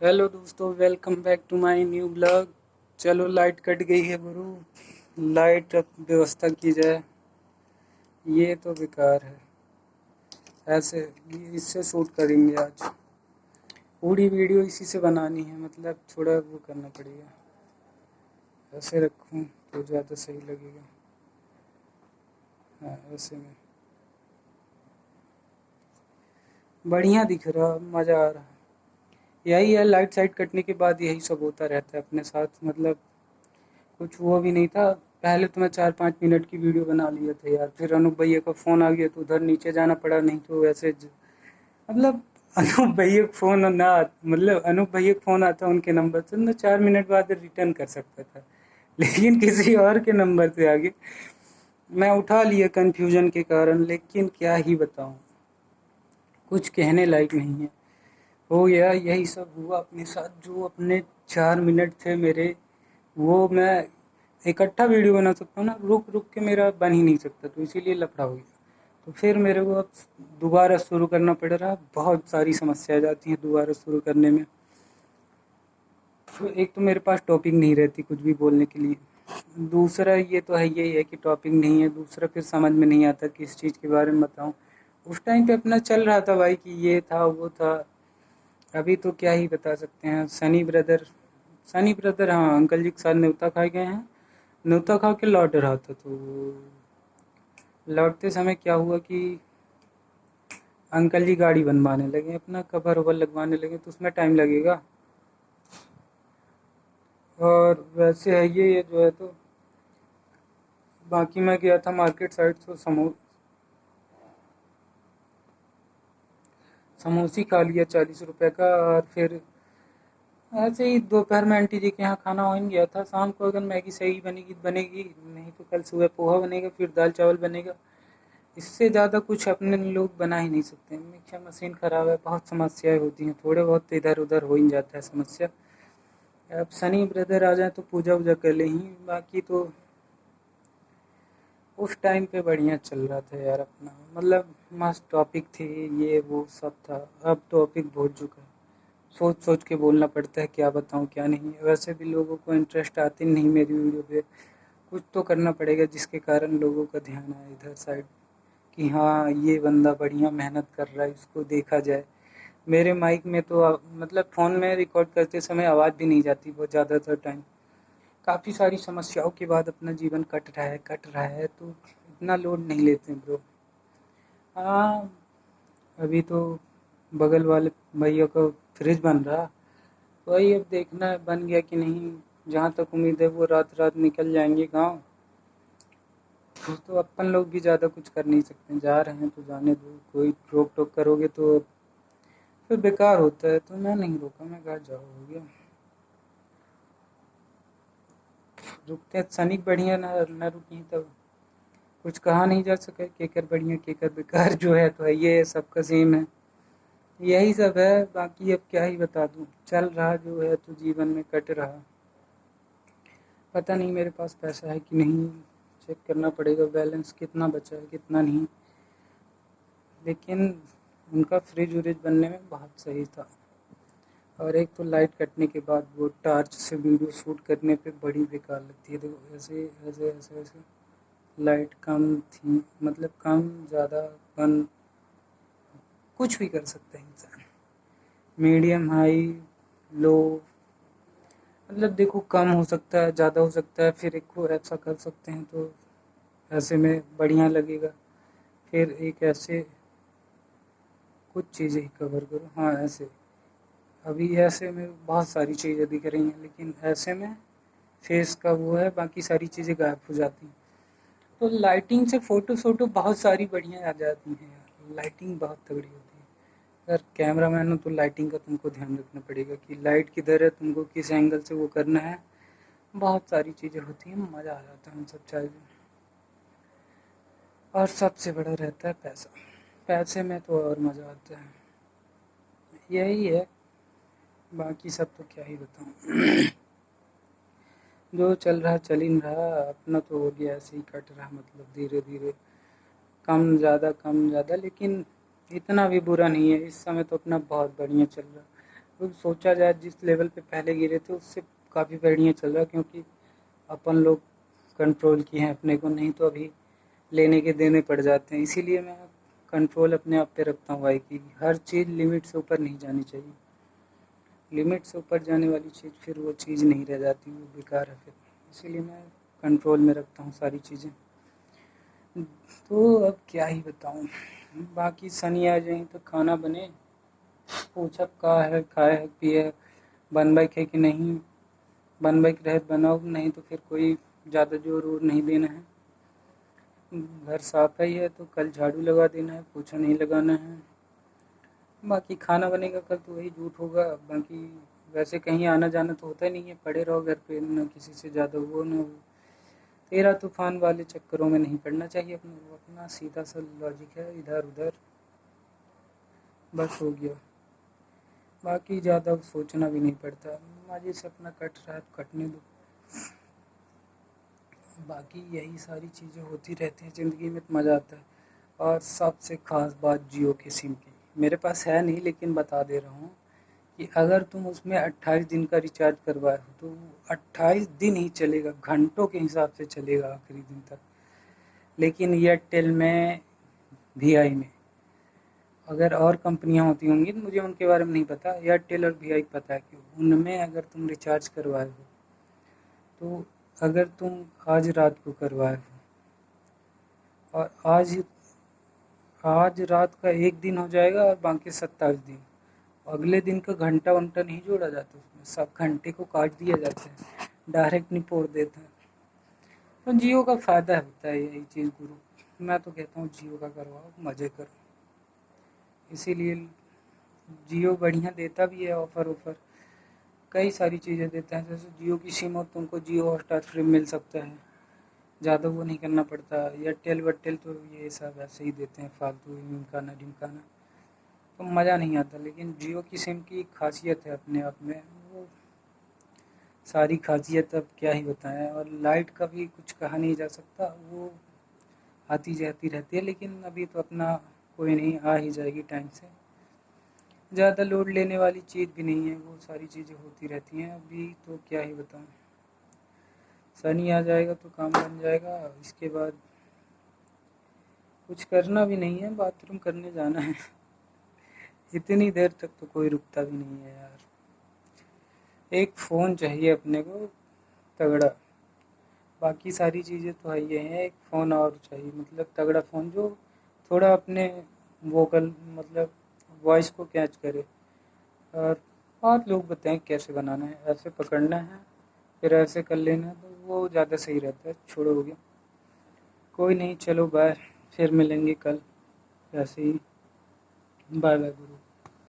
Hello दोस्तों, welcome back to my new blog. चलो, light cut गई है गुरु। लाइट अब व्यवस्था की जाए। ये तो बेकार है। ऐसे इससे शूट करेंगे आज। पूरी वीडियो इसी से बनानी है, मतलब थोड़ा वो करना पड़ेगा। ऐसे रखूं तो ज़्यादा सही लगेगा। हाँ, ऐसे में बढ़िया दिख रहा, मज़ा आ रहा। यही है, लाइट साइट कटने के बाद यही सब होता रहता है अपने साथ। मतलब कुछ वो भी नहीं था। पहले तो मैं 4-5 मिनट की वीडियो बना लिया था यार, फिर अनूप भैया का फ़ोन आ गया तो उधर नीचे जाना पड़ा, नहीं तो वैसे मतलब अनूप भैया का फ़ोन ना, मतलब अनूप भैया का फ़ोन आता उनके नंबर से, मैं 4 मिनट बाद रिटर्न कर सकता था। लेकिन किसी और के नंबर से आ गए। मैं उठा लिया कन्फ्यूजन के कारण, लेकिन क्या ही बताऊँ, कुछ कहने लायक नहीं है। हो गया, यही सब हुआ अपने साथ। जो अपने 4 मिनट थे मेरे, वो मैं इकट्ठा वीडियो बना सकता हूँ ना, रुक रुक के मेरा बन ही नहीं सकता, तो इसीलिए लफड़ा हो गया। तो फिर मेरे को अब दोबारा शुरू करना पड़ रहा। बहुत सारी समस्या आ जाती हैं दोबारा शुरू करने में। तो एक तो मेरे पास टॉपिक नहीं रहती कुछ भी बोलने के लिए। दूसरा ये तो है, यही है कि टॉपिक नहीं है। दूसरा फिर समझ में नहीं आता किस चीज़ के बारे में बताऊँ। उस टाइम पे अपना चल रहा था भाई कि ये था वो था। अभी तो क्या ही बता सकते हैं। सनी ब्रदर, हाँ, अंकल जी के साथ न्योता खा गए हैं। न्योता खा के लौट रहा था, तो लौटते समय क्या हुआ कि अंकल जी गाड़ी बनवाने लगे, अपना कवर ववर लगवाने लगे, तो उसमें टाइम लगेगा। और वैसे है ये जो है, तो बाकी मैं गया था मार्केट साइड, तो समोसी खा लिया 40 रुपए का। और फिर ऐसे ही दोपहर में आंटी जी के यहाँ खाना वाइन गया था। शाम को अगर मैगी सही बनेगी तो बनेगी, नहीं तो कल सुबह पोहा बनेगा, फिर दाल चावल बनेगा। इससे ज़्यादा कुछ अपने लोग बना ही नहीं सकते। मिक्सर मशीन ख़राब है, बहुत समस्याएं होती हैं। थोड़े बहुत तो इधर उधर हो ही जाता है समस्या। अब सनी ब्रदर आ जाए तो पूजा वूजा कर ले ही, बाकी तो उस टाइम पे बढ़िया चल रहा था यार अपना। मतलब मस्त टॉपिक थे, ये वो सब था। अब टॉपिक बहुत चुका है, सोच सोच के बोलना पड़ता है क्या बताऊँ क्या नहीं। वैसे भी लोगों को इंटरेस्ट आती नहीं मेरी वीडियो पे। कुछ तो करना पड़ेगा जिसके कारण लोगों का ध्यान आए इधर साइड, कि हाँ ये बंदा बढ़िया मेहनत कर रहा है, इसको देखा जाए। मेरे माइक में तो मतलब फ़ोन में रिकॉर्ड करते समय आवाज़ भी नहीं जाती बहुत ज़्यादातर टाइम। काफ़ी सारी समस्याओं के बाद अपना जीवन कट रहा है, तो इतना लोड नहीं लेते ब्रो। हाँ, अभी तो बगल वाले भैया का फ्रिज बन रहा, वही अब देखना है बन गया कि नहीं। जहाँ तक उम्मीद है वो रात रात निकल जाएंगे गांव। तो अपन लोग भी ज़्यादा कुछ कर नहीं सकते, जा रहे हैं तो जाने दो। कोई रोक टोक करोगे तो फिर बेकार होता है, तो मैं नहीं रोका, मैं कहा जाओ हो गया। रुकते हैं सनिक बढ़िया ना न रुकी तब कुछ कहा नहीं जा सके। केकर बढ़िया केकर बेकार जो है तो है, ये सबका सेम है। यही सब है, बाकी अब क्या ही बता दूँ। चल रहा जो है तो जीवन में कट रहा। पता नहीं मेरे पास पैसा है कि नहीं, चेक करना पड़ेगा बैलेंस कितना बचा है कितना नहीं। लेकिन उनका फ्रिज व्रिज बनने में बहुत सही था। और एक तो लाइट कटने के बाद वो टार्च से वीडियो शूट करने पे बड़ी बेकार लगती है। देखो ऐसे ऐसे ऐसे ऐसे लाइट कम थी, मतलब कम ज़्यादा कम, कुछ भी कर सकता है इंसान। मीडियम हाई लो, मतलब देखो कम हो सकता है ज़्यादा हो सकता है, फिर एक को ऐसा कर सकते हैं तो ऐसे में बढ़िया लगेगा। फिर एक ऐसे कुछ चीज़ें ही कवर करो, हाँ ऐसे। अभी ऐसे में बहुत सारी चीज़ें दिख रही हैं, लेकिन ऐसे में फेस का वो है, बाकी सारी चीज़ें गायब हो जाती हैं। तो लाइटिंग से फ़ोटो शोटो बहुत सारी बढ़िया आ जाती हैं यार। लाइटिंग बहुत तगड़ी होती है। अगर कैमरा मैन हो तो लाइटिंग का तुमको ध्यान रखना पड़ेगा कि लाइट किधर है, तुमको किस एंगल से वो करना है। बहुत सारी चीज़ें होती हैं, मज़ा आ जाता है उन सब चीज़ों। और सबसे बड़ा रहता है पैसा। पैसे में तो और मज़ा आता है। यही है, बाकी सब तो क्या ही बताऊँ। जो चल रहा चल ही रहा, अपना तो हो गया ऐसे ही कट रहा, मतलब धीरे धीरे कम ज़्यादा, लेकिन इतना भी बुरा नहीं है। इस समय तो अपना बहुत बढ़िया चल रहा। तो सोचा जाए जिस लेवल पे पहले गिरे थे उससे काफ़ी बढ़िया चल रहा, क्योंकि अपन लोग कंट्रोल किए हैं अपने को, नहीं तो अभी लेने के देने पड़ जाते हैं। इसीलिए मैं कंट्रोल अपने आप पे रखता हूँ भाई कि हर चीज़ लिमिट से ऊपर नहीं जानी चाहिए। लिमिट से ऊपर जाने वाली चीज़ फिर वो चीज़ नहीं रह जाती, वो बेकार है फिर। इसीलिए मैं कंट्रोल में रखता हूँ सारी चीज़ें। तो अब क्या ही बताऊँ, बाकी सनी आ जाए तो खाना बने, पूछा का है, खाए है, पिए है, बन बाइक है कि नहीं, बन बाइक रहे बनाओ, नहीं तो फिर कोई ज़्यादा जोर वोर नहीं देना है। घर साफ ही है तो कल झाड़ू लगा देना है, पोछा नहीं लगाना है। बाकी खाना बनेगा कल तो वही झूठ होगा। बाकी वैसे कहीं आना जाना तो होता ही नहीं है, पड़े रहो घर पे, ना किसी से ज़्यादा वो ना वो। तेरा तूफान वाले चक्करों में नहीं पड़ना चाहिए अपने को, अपना सीधा सा लॉजिक है, इधर उधर बस हो गया। बाकी ज़्यादा सोचना भी नहीं पड़ता, मज़े से अपना कट रहा है तो कटने दो। बाकी यही सारी चीज़ें होती रहती हैं ज़िंदगी में, तो मज़ा आता है। और सबसे ख़ास बात जियो के सिम की, मेरे पास है नहीं लेकिन बता दे रहा हूँ कि अगर तुम उसमें 28 दिन का रिचार्ज करवाए हो तो 28 दिन ही चलेगा, घंटों के हिसाब से चलेगा आखिरी दिन तक। लेकिन एयरटेल में, वी में, अगर और कंपनियां होती होंगी तो मुझे उनके बारे में नहीं पता, एयरटेल और वी पता है कि उनमें अगर तुम रिचार्ज करवाए हो तो अगर तुम आज रात को करवाए हो और आज रात का एक दिन हो जाएगा और बाकी 27 दिन, अगले दिन का घंटा वंटा नहीं जोड़ा जाता उसमें, सब घंटे को काट दिया जाता है, डायरेक्ट निपोड़ देता है। तो जियो का फ़ायदा होता है यही चीज़ गुरु, मैं तो कहता हूँ जियो का करवाओ, मज़े करो। इसीलिए जियो बढ़िया देता भी है, ऑफ़र ऑफ़र कई सारी चीज़ें देता है। जैसे जियो की सिम हो तुमको जियो हॉटस्टार फ्री मिल सकता है, ज़्यादा वो नहीं करना पड़ता। एयरटेल वर्टेल तो ये सब ऐसे ही देते हैं फालतू, ढिमकाना ढिमकाना, तो मज़ा नहीं आता। लेकिन जियो की सिम की खासियत है अपने आप में, वो सारी खासियत अब क्या ही बताएं। और लाइट का भी कुछ कहा नहीं जा सकता, वो आती जाती रहती है, लेकिन अभी तो अपना कोई नहीं, आ ही जाएगी टाइम से। ज़्यादा लोड लेने वाली चीज़ भी नहीं है, वो सारी चीज़ें होती रहती हैं। अभी तो क्या ही बताऊँ, सनी आ जाएगा तो काम बन जाएगा। इसके बाद कुछ करना भी नहीं है, बाथरूम करने जाना है। इतनी देर तक तो कोई रुकता भी नहीं है यार। एक फ़ोन चाहिए अपने को तगड़ा, बाकी सारी चीज़ें तो है ही है, एक फ़ोन और चाहिए, मतलब तगड़ा फ़ोन जो थोड़ा अपने वोकल मतलब वॉइस को कैच करे। और लोग बताएं कैसे बनाना है, ऐसे पकड़ना है फिर ऐसे कर लेना है, तो वो ज़्यादा सही रहता है। छोड़ो हो गया, कोई नहीं, चलो बाय, फिर मिलेंगे कल ऐसे ही। बाय बाय गुरु।